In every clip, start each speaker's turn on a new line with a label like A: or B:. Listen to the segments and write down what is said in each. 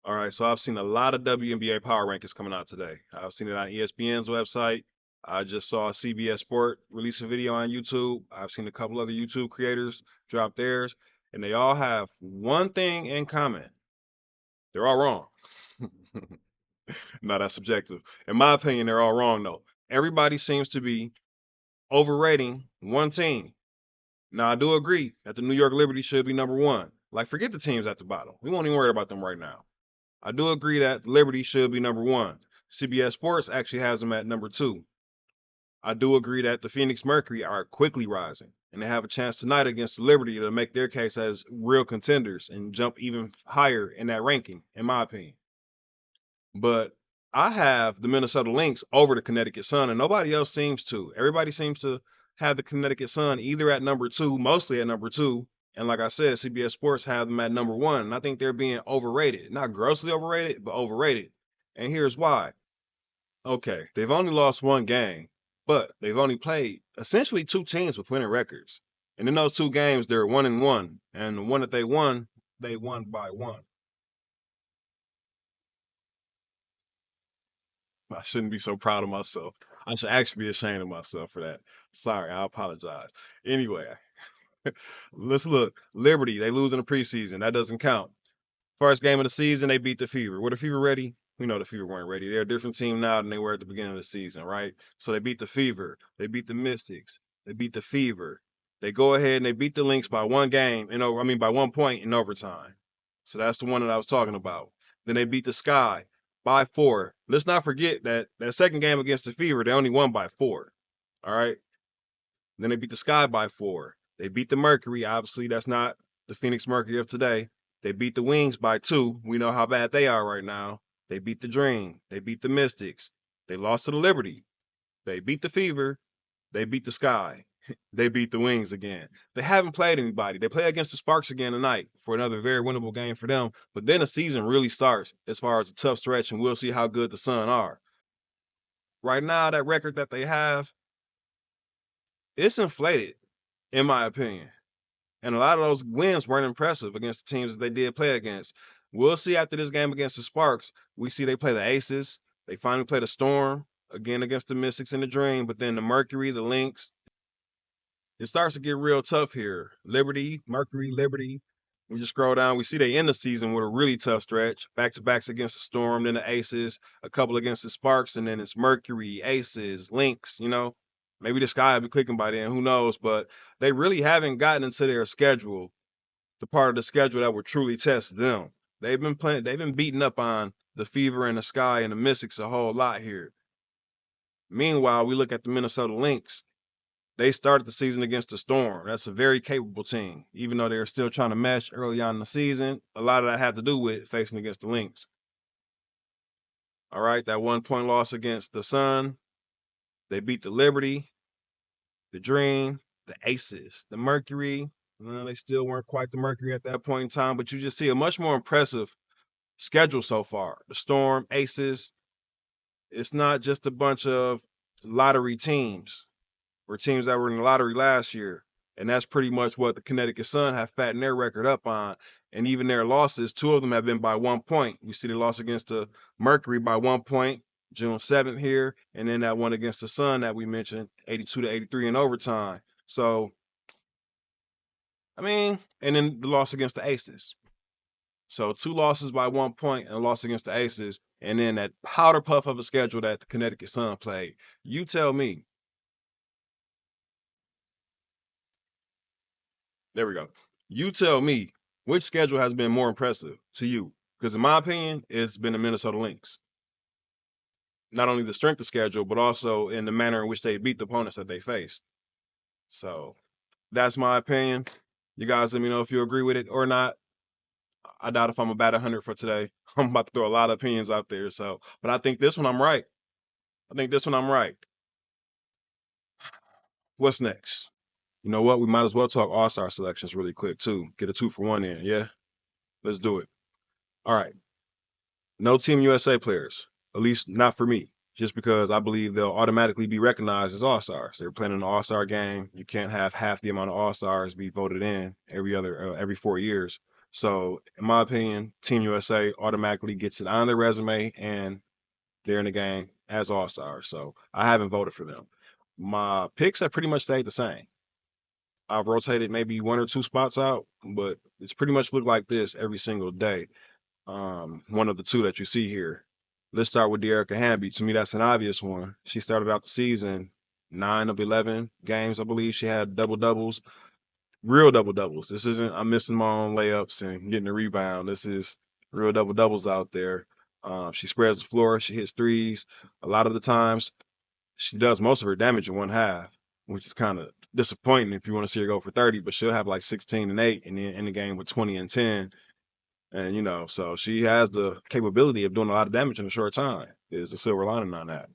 A: All right, so I've seen a lot of WNBA Power Rankings coming out today. I've seen it on ESPN's website. I just saw CBS Sport release a video on YouTube. I've seen a couple other YouTube creators drop theirs, and they all have one thing in common. They're all wrong. No, that's subjective. In my opinion, they're all wrong, though. Everybody seems to be overrating one team. Now, I do agree that the New York Liberty should be number one. Like, forget the teams at the bottom. We won't even worry about them right now. I do agree that Liberty should be number one. CBS Sports actually has them at number two. I do agree that the Phoenix Mercury are quickly rising, and they have a chance tonight against the Liberty to make their case as real contenders and jump even higher in that ranking, in my opinion. But I have the Minnesota Lynx over the Connecticut Sun, and nobody else seems to. Everybody seems to have the Connecticut Sun either at number two, mostly at number two. And like I said, CBS Sports have them at number one. And I think they're being overrated. Not grossly overrated, but overrated. And here's why. Okay, they've only lost one game, but they've only played essentially two teams with winning records. And in those two games, they're 1-1. And the one that they won by one. I shouldn't be so proud of myself. I should actually be ashamed of myself for that. Sorry, I apologize. Anyway, let's look. Liberty, they lose in the preseason. That doesn't count. First game of the season, they beat the Fever. Were the Fever ready? We know the Fever weren't ready. They're a different team now than they were at the beginning of the season, right? So they beat the Fever. They beat the Mystics. They beat the Fever. They go ahead and they beat the Lynx by one game, by 1 point in overtime. So that's the one that I was talking about. Then they beat the Sky by 4. Let's not forget that second game against the Fever, they only won by 4. All right. Then they beat the Sky by 4. They beat the Mercury. Obviously, that's not the Phoenix Mercury of today. They beat the Wings by 2. We know how bad they are right now. They beat the Dream. They beat the Mystics. They lost to the Liberty. They beat the Fever. They beat the Sky. They beat the Wings again. They haven't played anybody. They play against the Sparks again tonight for another very winnable game for them. But then the season really starts as far as a tough stretch, and we'll see how good the Sun are. Right now, that record that they have, it's inflated, in my opinion. And a lot of those wins weren't impressive against the teams that they did play against. We'll see after this game against the Sparks. We see they play the Aces. They finally play the Storm again against the Mystics and the Dream. But then the Mercury, the Lynx, it starts to get real tough here. Liberty, Mercury, Liberty. We just scroll down. We see they end the season with a really tough stretch. Back to backs against the Storm, then the Aces, a couple against the Sparks, and then it's Mercury, Aces, Lynx, Maybe the Sky will be clicking by then. Who knows? But they really haven't gotten into their schedule, the part of the schedule that would truly test them. They've been beating up on the Fever and the Sky and the Mystics a whole lot here. Meanwhile, we look at the Minnesota Lynx. They started the season against the Storm. That's a very capable team. Even though they're still trying to mesh early on in the season, a lot of that had to do with facing against the Lynx. All right, that 1 point loss against the Sun. They beat the Liberty, the Dream, the Aces, the Mercury. They still weren't quite the Mercury at that point in time, but you just see a much more impressive schedule so far. The Storm, Aces. It's not just a bunch of lottery teams or teams that were in the lottery last year. And that's pretty much what the Connecticut Sun have fattened their record up on. And even their losses, 2 of them have been by 1 point. We see the loss against the Mercury by 1 point, June 7th here, and then that one against the Sun that we mentioned, 82-83 in overtime. So, and then the loss against the Aces. So 2 losses by 1 point and a loss against the Aces, and then that powder puff of a schedule that the Connecticut Sun played. You tell me. There we go. You tell me which schedule has been more impressive to you? Because in my opinion, it's been the Minnesota Lynx. Not only the strength of schedule, but also in the manner in which they beat the opponents that they faced. So that's my opinion. You guys let me know if you agree with it or not. I doubt if I'm about 100 for today. I'm about to throw a lot of opinions out there. But I think this one I'm right. What's next? You know what? We might as well talk All-Star selections really quick too. Get a 2-for-1 in. Yeah, let's do it. All right. No Team USA players, at least not for me, just because I believe they'll automatically be recognized as All-Stars. They're playing an All-Star game. You can't have half the amount of All-Stars be voted in every 4 years. So, in my opinion, Team USA automatically gets it on their resume and they're in the game as all-stars. So, I haven't voted for them. My picks have pretty much stayed the same. I've rotated maybe one or two spots out, but it's pretty much looked like this every single day. One of the two that you see here. Let's start with De'Erica Hamby. To me, that's an obvious one. She started out the season 9 of 11 games, I believe. She had double doubles, real double doubles. This isn't I'm missing my own layups and getting a rebound. This is real double doubles out there. She spreads the floor. She hits threes. A lot of the times, she does most of her damage in one half, which is kind of disappointing if you want to see her go for 30. But she'll have like 16 and 8, and then in the game with 20 and 10. And so she has the capability of doing a lot of damage in a short time. Is the silver lining on that?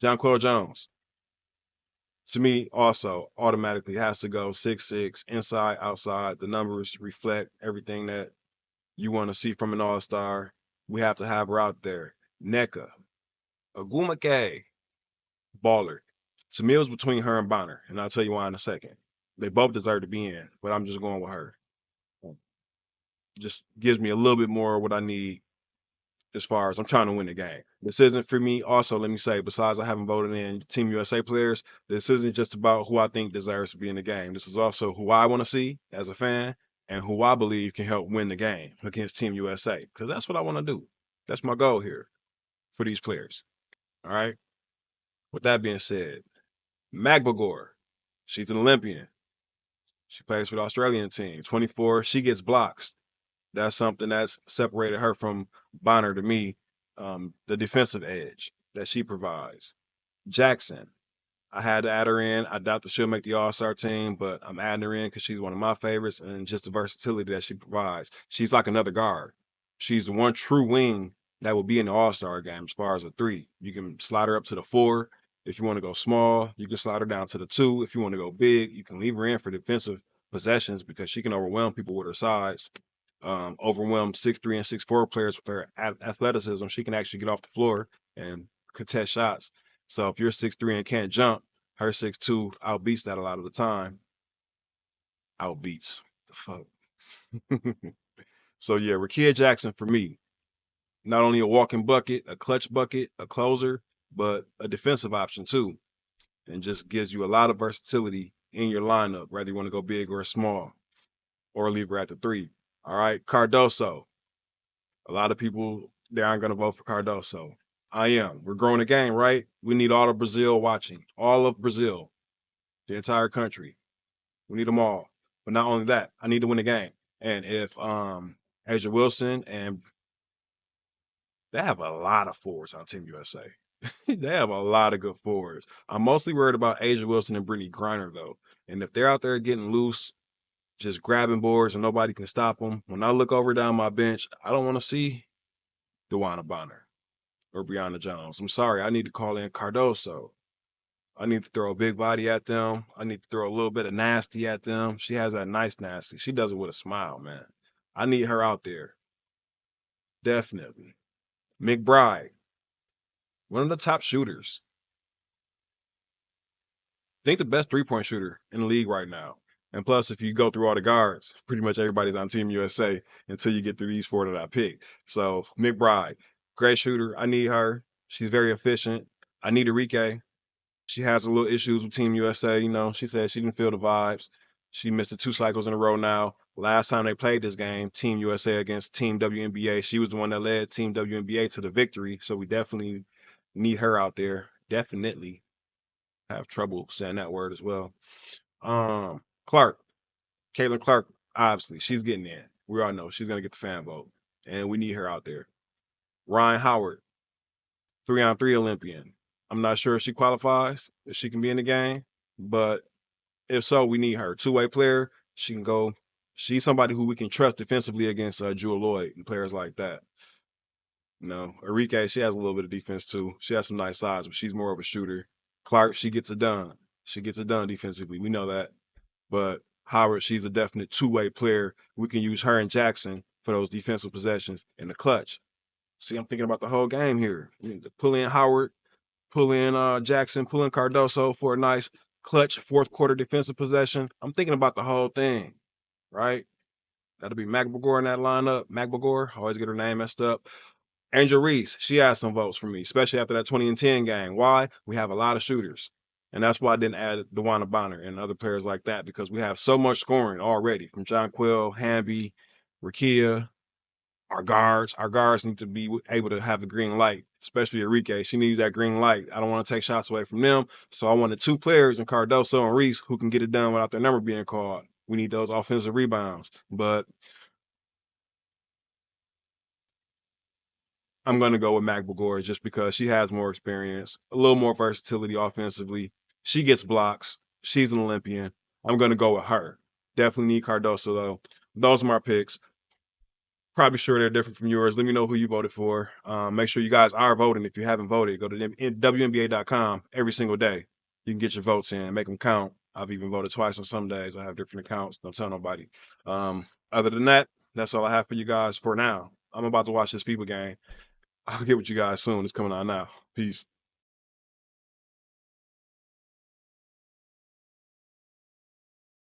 A: Jonquel Jones, to me, also automatically has to go 6'6", inside, outside. The numbers reflect everything that you want to see from an all-star. We have to have her out there. NECA, Agumake, baller. To me, it was between her and Bonner, and I'll tell you why in a second. They both deserve to be in, but I'm just going with her. Just gives me a little bit more of what I need as far as I'm trying to win the game. This isn't for me. Also, let me say, besides I haven't voted in Team USA players, this isn't just about who I think deserves to be in the game. This is also who I want to see as a fan and who I believe can help win the game against Team USA, because that's what I want to do. That's my goal here for these players. All right. With that being said, Magbagor, she's an Olympian. She plays for the Australian team. 24. She gets blocks. That's something that's separated her from Bonner to me, the defensive edge that she provides. Jackson, I had to add her in. I doubt that she'll make the All-Star team, but I'm adding her in because she's one of my favorites and just the versatility that she provides. She's like another guard. She's the one true wing that will be in the All-Star game as far as a three. You can slide her up to the 4. If you want to go small, you can slide her down to the 2. If you want to go big, you can leave her in for defensive possessions because she can overwhelm people with her size. Overwhelm 6'3" and 6'4" players with her athleticism. She can actually get off the floor and contest shots. So if you're 6'3" and can't jump, her 6'2" outbeats that a lot of the time. Outbeats. The fuck. So yeah, Rakia Jackson for me, not only a walking bucket, a clutch bucket, a closer, but a defensive option too. And just gives you a lot of versatility in your lineup, whether you want to go big or small, or leave her at the 3. All right, Cardoso. A lot of people they aren't going to vote for Cardoso. I am. We're growing the game, right? We need all of Brazil watching, all of Brazil, the entire country. We need them all. But not only that, I need to win the game. And if Asia Wilson and they have a lot of forwards on Team USA. They have a lot of good forwards. I'm mostly worried about Asia Wilson and Brittany Griner though. And if they're out there getting loose, just grabbing boards and nobody can stop them, when I look over down my bench, I don't want to see Dewana Bonner or Brianna Jones. I'm sorry, I need to call in Cardoso. I need to throw a big body at them. I need to throw a little bit of nasty at them. She has that nice nasty. She does it with a smile, man. I need her out there. Definitely. McBride, one of the top shooters. I think the best three-point shooter in the league right now. And plus, if you go through all the guards, pretty much everybody's on Team USA until you get through these 4 that I picked. So McBride, great shooter. I need her. She's very efficient. I need Enrique. She has a little issues with Team USA. She said she didn't feel the vibes. She missed it 2 cycles in a row now. Last time they played this game, Team USA against Team WNBA, she was the one that led Team WNBA to the victory. So we definitely need her out there. Definitely have trouble saying that word as well. Clark, Caitlin Clark, obviously, she's getting in. We all know she's gonna get the fan vote, and we need her out there. Ryan Howard, 3-on-3 Olympian. I'm not sure if she qualifies, if she can be in the game, but if so, we need her. Two-way player. She can go. She's somebody who we can trust defensively against Jewel Lloyd and players like that. Enrique, she has a little bit of defense too. She has some nice size, but she's more of a shooter. Clark, she gets it done. She gets it done defensively. We know that. But Howard, she's a definite two-way player. We can use her and Jackson for those defensive possessions in the clutch. See, I'm thinking about the whole game here. You need to pull in Howard, pull in Jackson, pull in Cardoso for a nice clutch fourth quarter defensive possession. I'm thinking about the whole thing, right? That'll be McBagore in that lineup. McBagore, always get her name messed up. Angel Reese, she has some votes for me, especially after that 2010 game. Why? We have a lot of shooters. And that's why I didn't add DeWanna Bonner and other players like that because we have so much scoring already from John Quill, Hamby, Rakia, our guards need to be able to have the green light, especially Enrique. She needs that green light. I don't want to take shots away from them. So I wanted two players in Cardoso and Reese who can get it done without their number being called. We need those offensive rebounds. But I'm going to go with McBagore just because she has more experience, a little more versatility offensively. She gets blocks. She's an Olympian. I'm going to go with her. Definitely need Cardoso, though. Those are my picks. Probably sure they're different from yours. Let me know who you voted for. Make sure you guys are voting. If you haven't voted, go to WNBA.com every single day. You can get your votes in, make them count. I've even voted twice on some days. I have different accounts. Don't tell nobody. Other than that, that's all I have for you guys for now. I'm about to watch this people game. I'll get with you guys soon. It's coming on now. Peace.